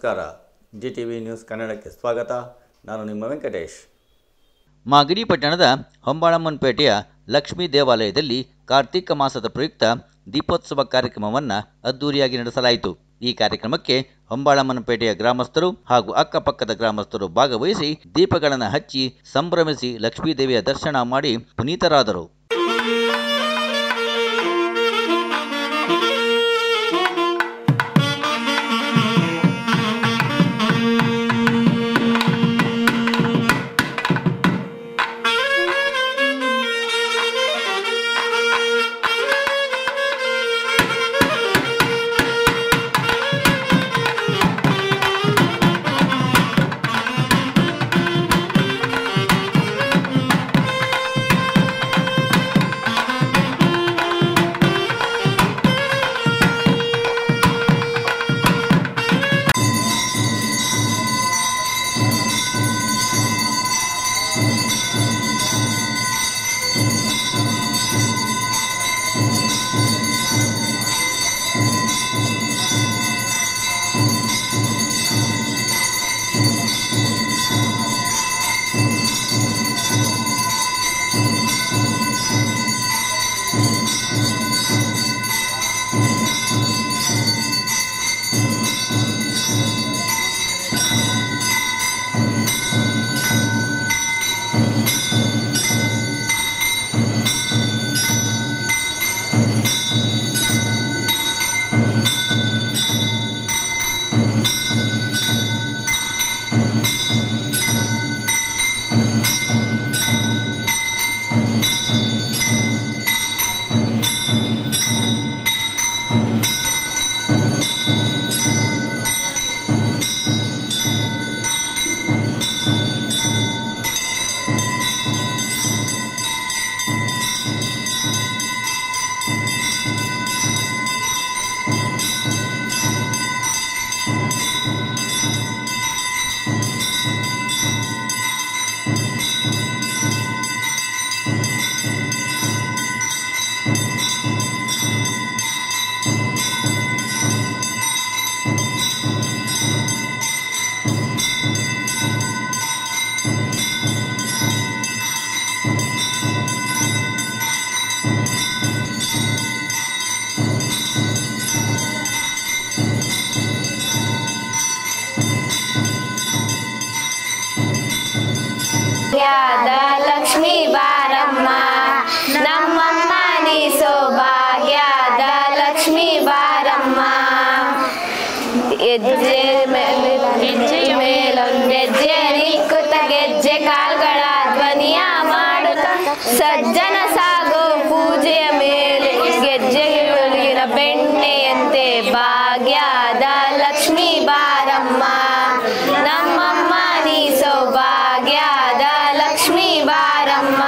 ನಮಸ್ಕಾರ. GTV news ಕನ್ನಡಕ್ಕೆ ಸ್ವಾಗತ. ನಾನು ನಿಮ್ಮ ವೆಂಕಟೇಶ್. ಮಾಗಡಿ ಪಟ್ಟಣದ ಹೊಂಬಾಳಮ್ಮನಪೇಟೆಯ ಲಕ್ಷ್ಮೀ ದೇವಾಲಯದಲ್ಲಿ ಕಾರ್ತಿಕ ಮಾಸದ ಪ್ರಯುಕ್ತ ದೀಪೋತ್ಸವ ಕಾರ್ಯಕ್ರಮವನ್ನು ಅದ್ದೂರಿಯಾಗಿ ನಡೆಸಲಾಯಿತು. ಈ ಕಾರ್ಯಕ್ರಮಕ್ಕೆ ಹೊಂಬಾಳಮ್ಮನಪೇಟೆಯ ಗ್ರಾಮಸ್ಥರು ಹಾಗೂ ಅಕ್ಕಪಕ್ಕದ ಗ್ರಾಮಸ್ಥರು ಭಾಗವಹಿಸಿ ದೀಪಗಳನ್ನು ಹಚ್ಚಿ ಸಂಭ್ರಮಿಸಿ ಲಕ್ಷ್ಮೀದೇವಿಯ ದರ್ಶನ ಮಾಡಿ ಪುನೀತರಾದರು. ಲಕ್ಷ್ಮೀ ಬಾರಮ್ಮ ನಮ್ಮಮ್ಮ ನೀ ಸೌಭಾಗ್ಯದ ಲಕ್ಷ್ಮೀ ಬಾರಮ್ಮ. ಹೆಜ್ಜೆ ಮೇಲೊಂದೆಜ್ಜೆ ನಿಕ್ಕುತ್ತ ಗೆಜ್ಜೆ ಕಾಲ್ಗಳ ಧ್ವನಿಯ ಮಾಡುತ್ತ ಸಜ್ಜನ ಸಾಗೋ ಪೂಜೆಯ ಮೇಲೆ ಗೆಜ್ಜೆಗೆ ಒಳಗಿನ ಬೆಣ್ಣೆಯಂತೆ ಭಾಗ್ಯದ ಲಕ್ಷ್ಮೀ ಬಾರಮ್ಮ ನಮ್ಮಮ್ಮ ನೀ ಸೌಭಾಗ್ಯದ ಲಕ್ಷ್ಮೀ ಬಾರಮ್ಮ.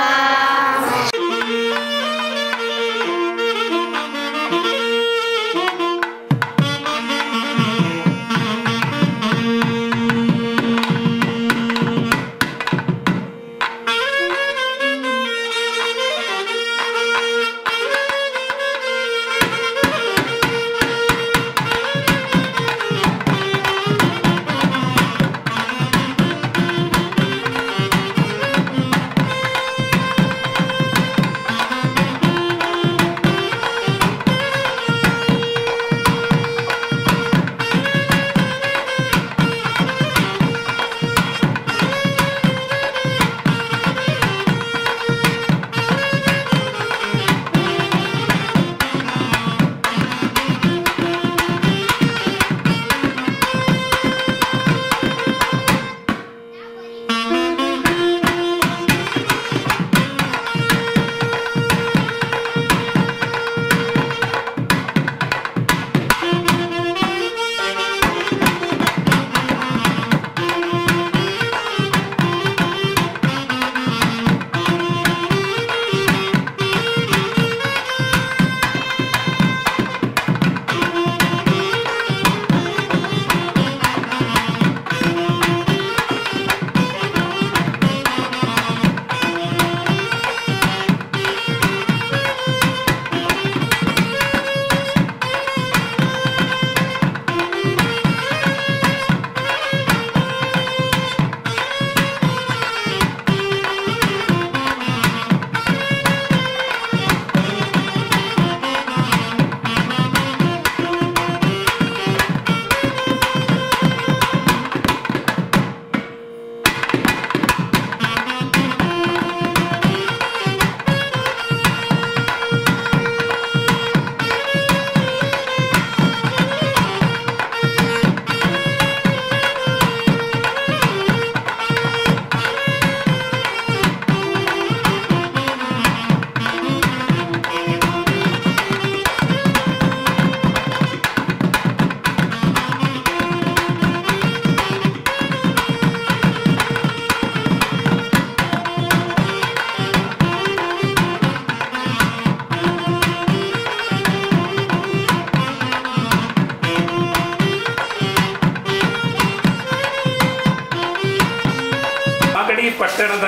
ಮಾಗಡಿ ಪಟ್ಟಣದ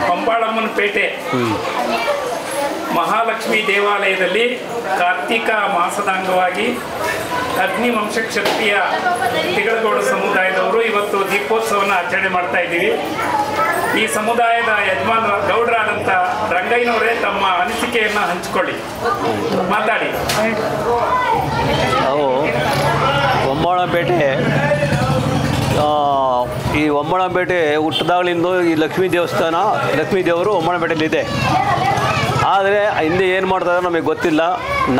ಹೊಂಬಾಳಮ್ಮನ ಪೇಟೆ ಮಹಾಲಕ್ಷ್ಮಿ ದೇವಾಲಯದಲ್ಲಿ ಕಾರ್ತಿಕ ಮಾಸದ ಅಂಗವಾಗಿ ಅಗ್ನಿ ವಂಶಕ್ಷತ್ರಿಯ ತಿಗಳಗೌಡ ಸಮುದಾಯದವರು ಇವತ್ತು ದೀಪೋತ್ಸವವನ್ನು ಆಚರಣೆ ಮಾಡ್ತಾ ಇದ್ದೀವಿ. ಈ ಸಮುದಾಯದ ಯಜಮಾನ ಗೌಡರಾದಂಥ ರಂಗಯ್ಯನವರೇ ತಮ್ಮ ಅನಿಸಿಕೆಯನ್ನು ಹಂಚಿಕೊಳ್ಳಿ, ಮಾತಾಡಿ. ನಾವು ಹೊಂಬಾಳಪೇಟೆ ಈ ಹೊಂಬಾಳಪೇಟೆ ಹುಟ್ಟಿದಾಗಲಿಂದ ಈ ಲಕ್ಷ್ಮೀ ದೇವಸ್ಥಾನ ಲಕ್ಷ್ಮೀ ದೇವರು ಹೊಂಬಾಳಪೇಟೆಯಲ್ಲಿದೆ. ಆದರೆ ಹಿಂದೆ ಏನು ಮಾಡ್ತಾರೆ ನಮಗೆ ಗೊತ್ತಿಲ್ಲ.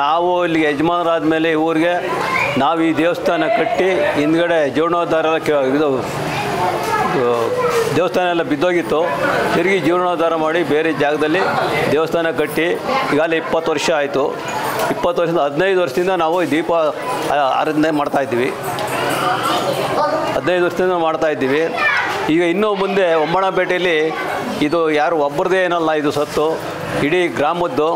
ನಾವು ಇಲ್ಲಿಗೆ ಯಜಮಾನರಾದ ಮೇಲೆ ಊರಿಗೆ ನಾವು ಈ ದೇವಸ್ಥಾನ ಕಟ್ಟಿ ಹಿಂದ್ಗಡೆ ಜೀರ್ಣೋದ್ಧಾರ ಇದು ದೇವಸ್ಥಾನ ಎಲ್ಲ ಬಿದ್ದೋಗಿತ್ತು. ತಿರುಗಿ ಜೀರ್ಣೋದ್ಧಾರ ಮಾಡಿ ಬೇರೆ ಜಾಗದಲ್ಲಿ ದೇವಸ್ಥಾನ ಕಟ್ಟಿ ಈಗಾಗಲೇ 20 ವರ್ಷ ಆಯಿತು. 20 ವರ್ಷದಿಂದ 15 ವರ್ಷದಿಂದ ನಾವು ದೀಪ ಆರಾಧನೆ ಮಾಡ್ತಾಯಿದ್ದೀವಿ. 15 ವರ್ಷದಿಂದ ಮಾಡ್ತಾಯಿದ್ದೀವಿ. ಈಗ ಇನ್ನೂ ಮುಂದೆ ಹೊಂಬಾಳಪೇಟೆಯಲ್ಲಿ ಇದು ಯಾರು ಒಬ್ಬರದೇ ಏನಲ್ಲ, ಇದು ಸತ್ತು ಇಡೀ ಗ್ರಾಮಕ್ಕೆ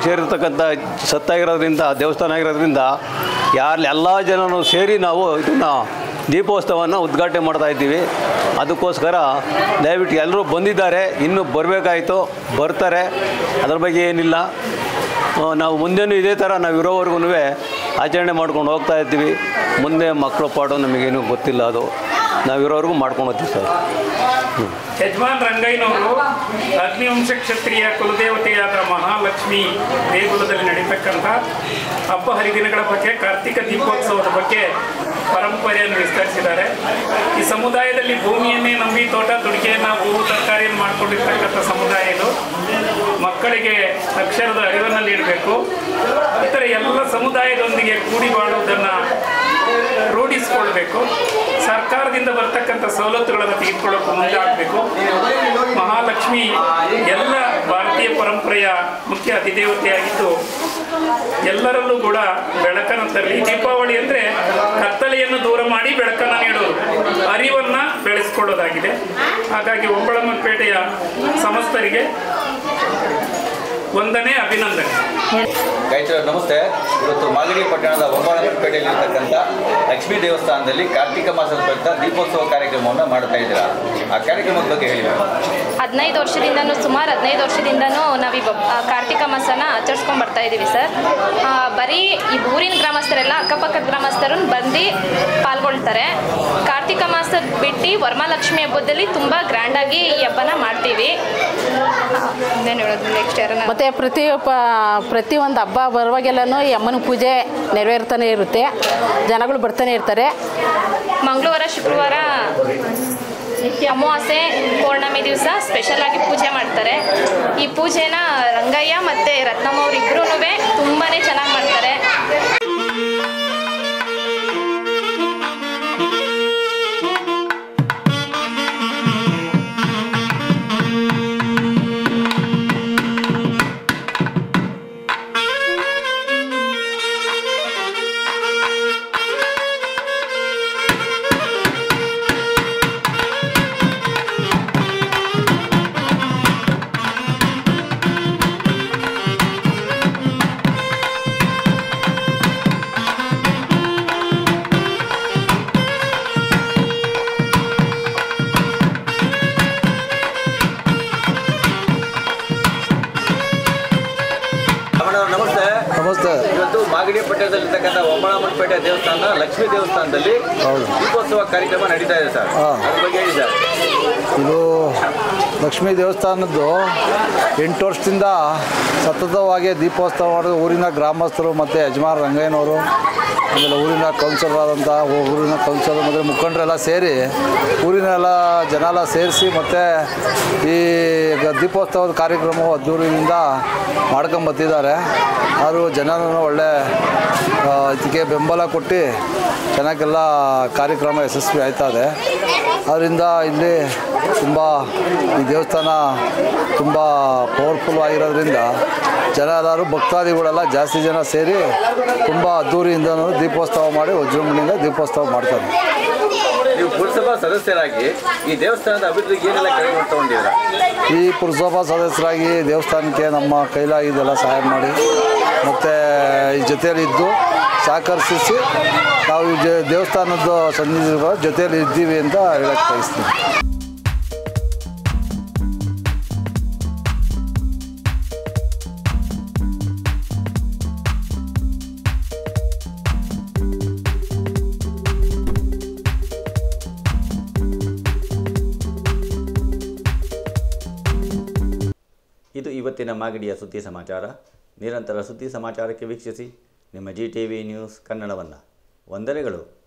ಸೇರಿರ್ತಕ್ಕಂಥ ಸತ್ತಾಗಿರೋದ್ರಿಂದ ದೇವಸ್ಥಾನ ಆಗಿರೋದ್ರಿಂದ ಎಲ್ಲ ಜನರು ಸೇರಿ ನಾವು ಇದನ್ನು ದೀಪೋತ್ಸವವನ್ನು ಉದ್ಘಾಟನೆ ಮಾಡ್ತಾಯಿದ್ದೀವಿ. ಅದಕ್ಕೋಸ್ಕರ ದಯವಿಟ್ಟು ಎಲ್ಲರೂ ಬಂದಿದ್ದಾರೆ, ಇನ್ನೂ ಬರಬೇಕಾಯಿತು, ಬರ್ತಾರೆ, ಅದ್ರ ಬಗ್ಗೆ ಏನಿಲ್ಲ. ನಾವು ಮುಂದೆನೂ ಇದೇ ಥರ ನಾವು ಇರೋವರೆಗೂ ಆಚರಣೆ ಮಾಡ್ಕೊಂಡು ಹೋಗ್ತಾ ಇರ್ತೀವಿ. ಮುಂದೆ ಮಕ್ಕಳು ಪಾಡು ನಮಗೇನು ಗೊತ್ತಿಲ್ಲ, ಅದು ನಾವಿರೋವರೆಗೂ ಮಾಡ್ಕೊಂಡು ಹೋಗ್ತೀವಿ ಸರ್. ಯಜಮಾನ್ ರಂಗಯ್ಯನವರು ಅಗ್ನಿವಂಶ ಕ್ಷತ್ರಿಯ ಕುಲದೇವತೆಯಾದ ಮಹಾಲಕ್ಷ್ಮಿ ದೇಗುಲದಲ್ಲಿ ನಡೀತಕ್ಕಂಥ ಹಬ್ಬ ಹರಿದಿನಗಳ ಬಗ್ಗೆ, ಕಾರ್ತಿಕ ದೀಪೋತ್ಸವದ ಬಗ್ಗೆ ಪರಂಪರೆಯನ್ನು ವಿಸ್ತರಿಸಿದ್ದಾರೆ. ಈ ಸಮುದಾಯದಲ್ಲಿ ಭೂಮಿಯನ್ನೇ ನಂಬಿ ತೋಟ ತುಡಿಕೆಯನ್ನು, ಹೂವು ತರಕಾರಿಯನ್ನು ಮಾಡಿಕೊಂಡಿರ್ತಕ್ಕಂಥ ಸಮುದಾಯ ಇದು. ಮಕ್ಕಳಿಗೆ ಅಕ್ಷರದ ಅರಿವನ್ನು ನೀಡಬೇಕು. ಇತರ ಎಲ್ಲ ಸಮುದಾಯದೊಂದಿಗೆ ಕೂಡಿ ಬಾಳುವುದನ್ನು ರೂಢಿಸಿಕೊಳ್ಬೇಕು. ಸರ್ಕಾರದಿಂದ ಬರ್ತಕ್ಕಂಥ ಸವಲತ್ತುಗಳನ್ನು ತೆಗೆದುಕೊಳ್ಳೋಕೆ ಮುಂದೆ ಆಗಬೇಕು. ಮಹಾಲಕ್ಷ್ಮಿ ಎಲ್ಲ ಭಾರತೀಯ ಪರಂಪರೆಯ ಮುಖ್ಯ ಅಧಿದೇವತೆಯಾಗಿದ್ದು ಎಲ್ಲರಲ್ಲೂ ಕೂಡ ಬೆಳಕನ್ನು ತರಲಿ. ದೀಪಾವಳಿ ಅಂದರೆ ಕತ್ತಲೆಯನ್ನು ದೂರ ಮಾಡಿ ಬೆಳಕನ್ನು ನೀಡೋದು, ಅರಿವನ್ನು ಬೆಳೆಸಿಕೊಳ್ಳೋದಾಗಿದೆ. ಹಾಗಾಗಿ ಹೊಂಬಾಳಮ್ಮನ ಪೇಟೆಯ ಸಮಸ್ತರಿಗೆ ವಂದನೆ, ಅಭಿನಂದನೆ. ಗಾಯತ್ರಿ ನಮಸ್ತೆ. ಇವತ್ತು ಮಾಗಡಿ ಪಟ್ಟಣದ ಹೊಂಬಾಳಮ್ಮನ ಪೇಟೆಯಲ್ಲಿರ್ತಕ್ಕಂಥ ಲಕ್ಷ್ಮೀ ದೇವಸ್ಥಾನದಲ್ಲಿ ಕಾರ್ತಿಕ ಮಾಸದ ಪ್ರಯುಕ್ತ ದೀಪೋತ್ಸವ ಕಾರ್ಯಕ್ರಮವನ್ನು ಮಾಡ್ತಾ ಇದ್ದೀರಾ. ಆ ಕಾರ್ಯಕ್ರಮದ ಬಗ್ಗೆ ಹೇಳಿ. 15 ವರ್ಷದಿಂದನೂ ಸುಮಾರು 15 ವರ್ಷದಿಂದನೂ ನಾವೀಗ ಕಾರ್ತಿಕ ಮಾಸನ ಆಚರಿಸ್ಕೊಂಡು ಬರ್ತಾ ಇದ್ದೀವಿ ಸರ್. ಬರೀ ಈ ಊರಿನ ಗ್ರಾಮಸ್ಥರೆಲ್ಲ ಅಕ್ಕಪಕ್ಕದ ಗ್ರಾಮಸ್ಥರು ಬಂದು ಪಾಲ್ಗೊಳ್ತಾರೆ. ಕಾರ್ತಿಕ ಮಾಸದ ಬಿಟ್ಟು ವರಮಹಾಲಕ್ಷ್ಮಿ ಹಬ್ಬದಲ್ಲಿ ತುಂಬ ಗ್ರ್ಯಾಂಡಾಗಿ ಈ ಹಬ್ಬನ ಮಾಡ್ತೀವಿ. ಏನು ಹೇಳೋದು ನೆಕ್ಸ್ಟ್ ಯಾರನ್ನ ಮತ್ತು ಪ್ರತಿಯೊಂದು ಹಬ್ಬ ಬರುವಾಗೆಲ್ಲನೂ ಈ ಅಮ್ಮನ ಪೂಜೆ ನೆರವೇರ್ತಾನೆ ಇರುತ್ತೆ, ಜನಗಳು ಬರ್ತಾನೆ ಇರ್ತಾರೆ. ಮಂಗಳವಾರ ಶುಕ್ರವಾರ ಅಮಾವಾಸ್ಯೆ ಪೌರ್ಣಮಿ ದಿವಸ ಸ್ಪೆಷಲಾಗಿ ಪೂಜೆ ಮಾಡ್ತಾರೆ. ಈ ಪೂಜೆನ ರಂಗಯ್ಯ ಮತ್ತು ರತ್ನಮ್ಮ ಅವರಿಬ್ಬರೂ ತುಂಬಾ ಚೆನ್ನಾಗಿ ಮಾಡ್ತಾರೆ. ನಮಸ್ತೆ. ಇವತ್ತು ಮಾಗಡಿ ಪಟ್ಟಣದಲ್ಲಿರ್ತಕ್ಕಂಥ ಹೊಂಬಾಳಮ್ಮನ ಪೇಟೆ ದೇವಸ್ಥಾನ ಲಕ್ಷ್ಮೀ ದೇವಸ್ಥಾನದಲ್ಲಿ ದೀಪೋತ್ಸವ ಕಾರ್ಯಕ್ರಮ ನಡೀತಾ ಇದೆ ಸರ್. ಅದ್ರ ಬಗ್ಗೆ ಹೇಳಿ ಸರ್. ಇದು ಲಕ್ಷ್ಮೀ ದೇವಸ್ಥಾನದ್ದು 8 ವರ್ಷದಿಂದ ಸತತವಾಗಿ ದೀಪೋತ್ಸವ ಮಾಡೋದು ಊರಿನ ಗ್ರಾಮಸ್ಥರು ಮತ್ತು ಯಜಮಾನ್ ರಂಗಯ್ಯನವರು, ಆಮೇಲೆ ಊರಿನ ಕೌನ್ಸಿಲರ್ ಆದಂಥ ಊರಿನ ಕೌನ್ಸಿಲರ್ ಮತ್ತು ಮುಖಂಡರೆಲ್ಲ ಸೇರಿ ಊರಿನ ಎಲ್ಲ ಜನ ಎಲ್ಲ ಸೇರಿಸಿ ಮತ್ತು ಈ ದೀಪೋತ್ಸವದ ಕಾರ್ಯಕ್ರಮವು ಅದ್ದೂರಿನಿಂದ ಮಾಡ್ಕೊಂಬತ್ತಿದ್ದಾರೆ. ಅವರು ಜನರನ್ನು ಒಳ್ಳೆ ಇದಕ್ಕೆ ಬೆಂಬಲ ಕೊಟ್ಟು ಚೆನ್ನಾಗೆಲ್ಲ ಕಾರ್ಯಕ್ರಮ ಯಶಸ್ವಿ ಆಯ್ತದೆ. ಅದರಿಂದ ಇಲ್ಲಿ ತುಂಬ ಈ ದೇವಸ್ಥಾನ ತುಂಬ ಪವರ್ಫುಲ್ ಆಗಿರೋದ್ರಿಂದ ಜನ ಎಲ್ಲರೂ ಭಕ್ತಾದಿಗಳೆಲ್ಲ ಜಾಸ್ತಿ ಜನ ಸೇರಿ ತುಂಬ ಅದ್ದೂರಿಯಿಂದ ದೀಪೋತ್ಸವ ಮಾಡಿ ವಿಜೃಂಭಣೆಯಿಂದ ದೀಪೋತ್ಸವ ಮಾಡ್ತಾರೆ. ನೀವು ಪುರಸಭಾ ಸದಸ್ಯರಾಗಿ ಈ ದೇವಸ್ಥಾನದ ಅಭಿವೃದ್ಧಿಗೆ ಏನೆಲ್ಲ ಕ್ರಮ ತಗೊಂಡಿದ್ದೀರಾ? ಈ ಪುರಸಭಾ ಸದಸ್ಯರಾಗಿ ದೇವಸ್ಥಾನಕ್ಕೆ ನಮ್ಮ ಕೈಲಾಗಿದ್ದೆಲ್ಲ ಸಹಾಯ ಮಾಡಿ ಮತ್ತು ಈ ಜೊತೆಯಲ್ಲಿದ್ದು ಸಹಕರಿಸಿ ನಾವು ದೇವಸ್ಥಾನದ ಸನ್ನಿಧಿಗಳ ಜೊತೆಯಲ್ಲಿ ಇದ್ದೀವಿ ಅಂತ ಹೇಳಕ್ಕೆ ಬಯಸ್ತೀನಿ. ಇವತ್ತಿನ ಮಾಗಡಿಯ ಸುದ್ದಿ ಸಮಾಚಾರ. ನಿರಂತರ ಸುದ್ದಿ ಸಮಾಚಾರಕ್ಕೆ ವೀಕ್ಷಿಸಿ ನಿಮ್ಮ GTV ನ್ಯೂಸ್ ಕನ್ನಡವನ್ನು. ವಂದನೆಗಳು.